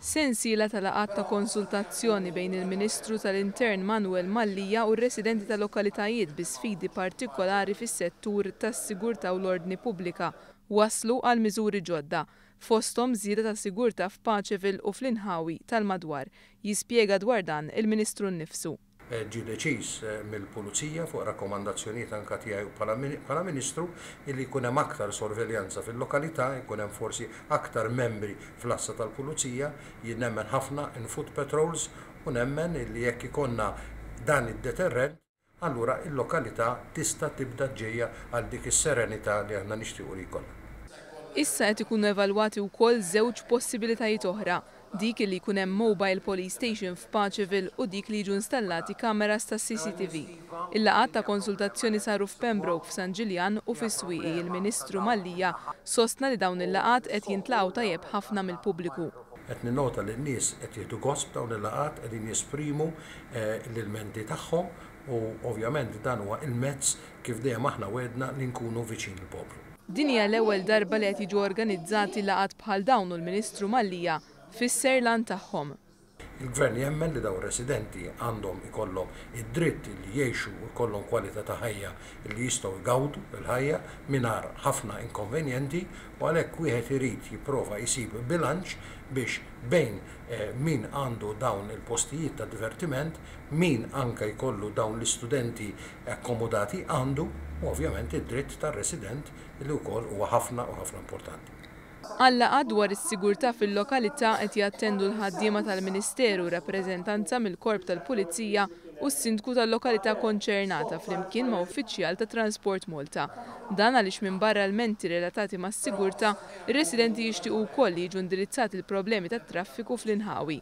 Sensiela tal-laqgħat ta' konsultazzjoni bejn il-Ministru tal-Intern Manuel Mallija u r-residenti tal-lokalitajiet bi sfidi partikolari fis-settur tas-sigurtà u l-ordni pubblika waslu għal miżuri ġodda fosthom żieda ta' sigurtà f'Paċeville u fl-Inħawi tal-madwar. Jispjega dwar dan il-Ministru nnifsu. Ġie deċiż mill-Pulizija fuq rakkomandazzjonijiet anke tiegħi bħala Ministru illi jkun hemm aktar sorveljanza fil-lokalità, jkun hemm forsi aktar membri fl-assa tal-Pulizija, jien nemmen ħafna in foot patrols u nemmen illi jekk ikonna dan id-deterrent, allura il-lokalità tista' tibda ġejja għal dik is-serenità li aħna nixtiequ li jkollha. Issa qed ikunu evalwati wkoll żewġ possibilitajiet oħra, dik li jkun hemm mobile police station f'Paċeville u dik li jiġu installati kameras ta' CCTV. Il-laqgħat ta' konsultazzjoni saru f'Pembroke f'San Ġiljan u fis-Swieqi. Il-Ministru Mallija sostna li dawn il-laqgħat qed jintlagħu tajjeb ħafna mill-pubbliku. Qed ninnota li n-nies qed jieħdu gost dawn il-laqgħat qegħdin jesprimu l-ilmenti tagħhom u ovvjament dan huwa il-mezz kif dejjem aħna wedna li nkunu viċin il-poplu. Din hija l-ewwel darba li qed jiġu organizzati laqgħat bħal dawn u l-Ministru Mallija fis-serlan tagħhom. Il-Gvern jemmen li dawn residenti għandhom ikollhom id-dritt li jgħixu u jkollhom kwalità ta' ħajja li jistgħu jgawdu il-ħajja mingħajr ħafna inkonvenjenti u għalhekk wieħed irid jipprova jsib bilanċ biex bejn min għandu dawn il-postijiet ta' divertiment, min anke jkollu dawn l-istudenti akkomodati għandu u ovvjament id-dritt tar-resident li wkoll huwa ħafna u ħafna importanti. Għall-laqgħa dwar is-sigurtà fil-lokalità qed jattendu l-ħaddiema tal-Ministeru, rappreżentanza mill-Korp tal-Pulizija u s-Sindku tal-lokalità konċernata flimkien ma' uffiċjal ta' Transport Malta. Dan għaliex minn barra l-menti relatati mas-sigurtà, ir-residenti jixtiequ wkoll li jiġu indirizzati l-problemi tat-traffiku fl-Inħawi.